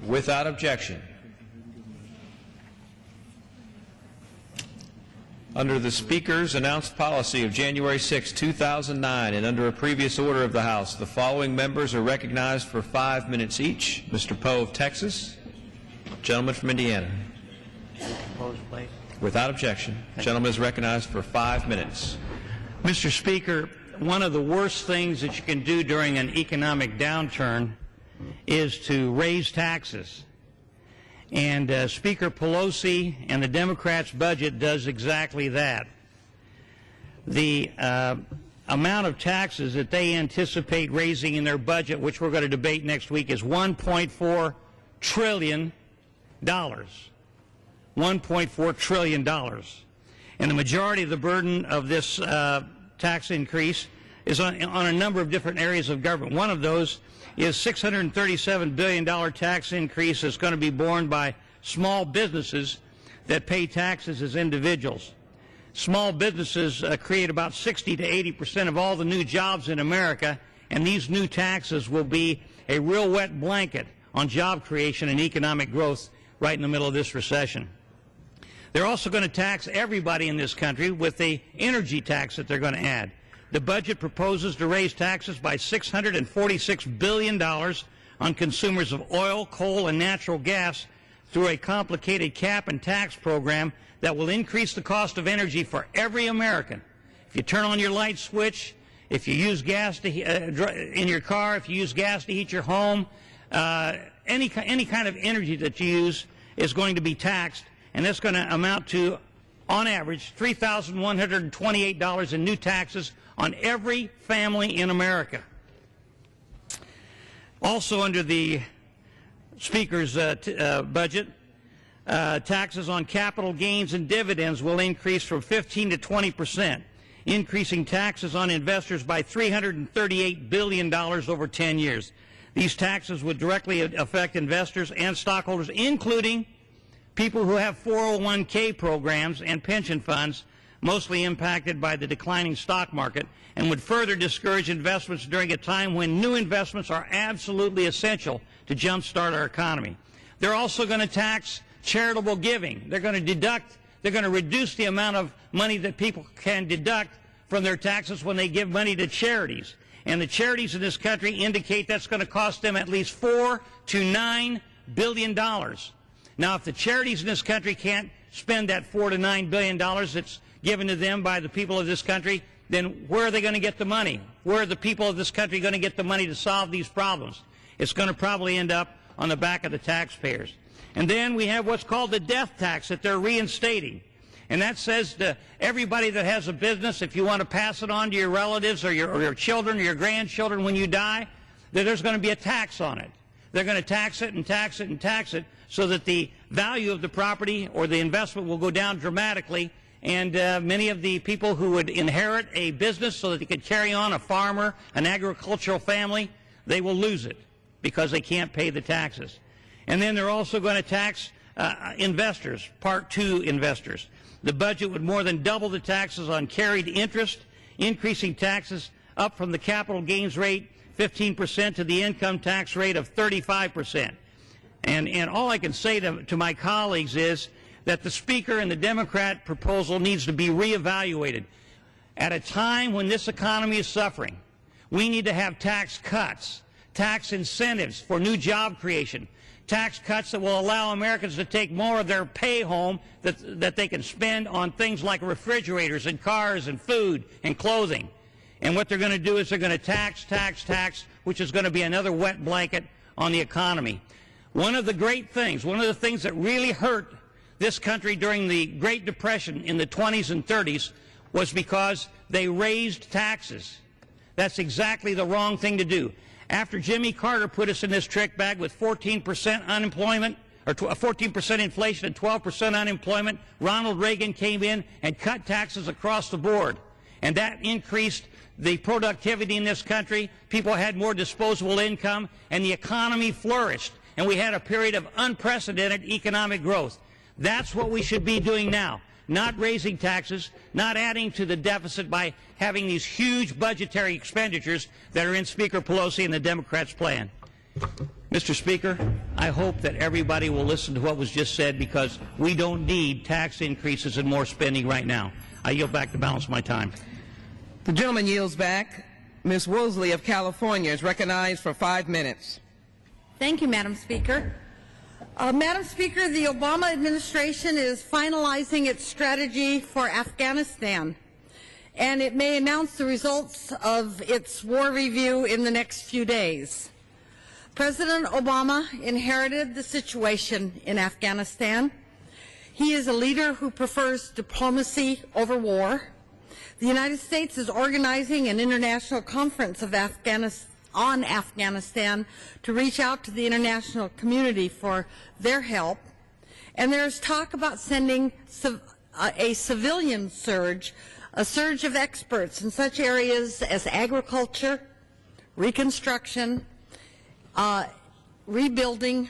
Without objection. Under the Speaker's announced policy of January 6, 2009, and under a previous order of the House, the following members are recognized for 5 minutes each. Mr. Poe of Texas, gentleman from Indiana. Opposed, please. Without objection, the gentleman is recognized for 5 minutes. Mr. Speaker, one of the worst things that you can do during an economic downturn is to raise taxes. And Speaker Pelosi and the Democrats' budget does exactly that. The amount of taxes that they anticipate raising in their budget, which we're going to debate next week, is $1.4 trillion. $1.4 trillion. And the majority of the burden of this tax increase is on a number of different areas of government. One of those is $637 billion tax increase that's going to be borne by small businesses that pay taxes as individuals. Small businesses create about 60 to 80% of all the new jobs in America, and these new taxes will be a real wet blanket on job creation and economic growth right in the middle of this recession. They're also going to tax everybody in this country with the energy tax that they're going to add. The budget proposes to raise taxes by $646 billion on consumers of oil, coal, and natural gas through a complicated cap and tax program that will increase the cost of energy for every American. If you turn on your light switch, if you use gas to, in your car, if you use gas to heat your home, any kind of energy that you use is going to be taxed, and that's going to amount to, on average, $3,128 in new taxes on every family in America. Also under the Speaker's budget, taxes on capital gains and dividends will increase from 15 to 20%, increasing taxes on investors by $338 billion over 10 years. These taxes would directly affect investors and stockholders, including people who have 401k programs and pension funds, mostly impacted by the declining stock market, and would further discourage investments during a time when new investments are absolutely essential to jumpstart our economy. They're also going to tax charitable giving. They're going to reduce the amount of money that people can deduct from their taxes when they give money to charities. And the charities in this country indicate that's going to cost them at least $4 to $9 billion. Now, if the charities in this country can't spend that $4 to $9 billion that's given to them by the people of this country, then where are they going to get the money? Where are the people of this country going to get the money to solve these problems? It's going to probably end up on the back of the taxpayers. And then we have what's called the death tax that they're reinstating. And that says to everybody that has a business, if you want to pass it on to your relatives or your children or your grandchildren when you die, that there's going to be a tax on it. They're going to tax it and tax it and tax it so that the value of the property or the investment will go down dramatically, and many of the people who would inherit a business so that they could carry on, a farmer, an agricultural family, they will lose it because they can't pay the taxes. And then they're also going to tax investors, Part 2 investors. The budget would more than double the taxes on carried interest, increasing taxes up from the capital gains rate 15% to the income tax rate of 35%. And all I can say to my colleagues is that the Speaker and the Democrat proposal needs to be reevaluated. At a time when this economy is suffering, we need to have tax cuts, tax incentives for new job creation, tax cuts that will allow Americans to take more of their pay home that they can spend on things like refrigerators and cars and food and clothing. And what they're going to do is they're going to tax, which is going to be another wet blanket on the economy. One of the things that really hurt this country during the Great Depression in the 20s and 30s was because they raised taxes. That's exactly the wrong thing to do. After Jimmy Carter put us in this trick bag with 14% unemployment, or 14% inflation and 12% unemployment, Ronald Reagan came in and cut taxes across the board. And that increased the productivity in this country. People had more disposable income, and the economy flourished. And we had a period of unprecedented economic growth. That's what we should be doing now. Not raising taxes, not adding to the deficit by having these huge budgetary expenditures that are in Speaker Pelosi and the Democrats' plan. Mr. Speaker, I hope that everybody will listen to what was just said, because we don't need tax increases and more spending right now. I yield back to balance my time. The gentleman yields back. Ms. Woolsey of California is recognized for 5 minutes. Thank you, Madam Speaker. Madam Speaker, the Obama administration is finalizing its strategy for Afghanistan, and it may announce the results of its war review in the next few days. President Obama inherited the situation in Afghanistan. He is a leader who prefers diplomacy over war. The United States is organizing an international conference on Afghanistan to reach out to the international community for their help. And there's talk about sending a civilian surge, a surge of experts in such areas as agriculture, reconstruction, rebuilding,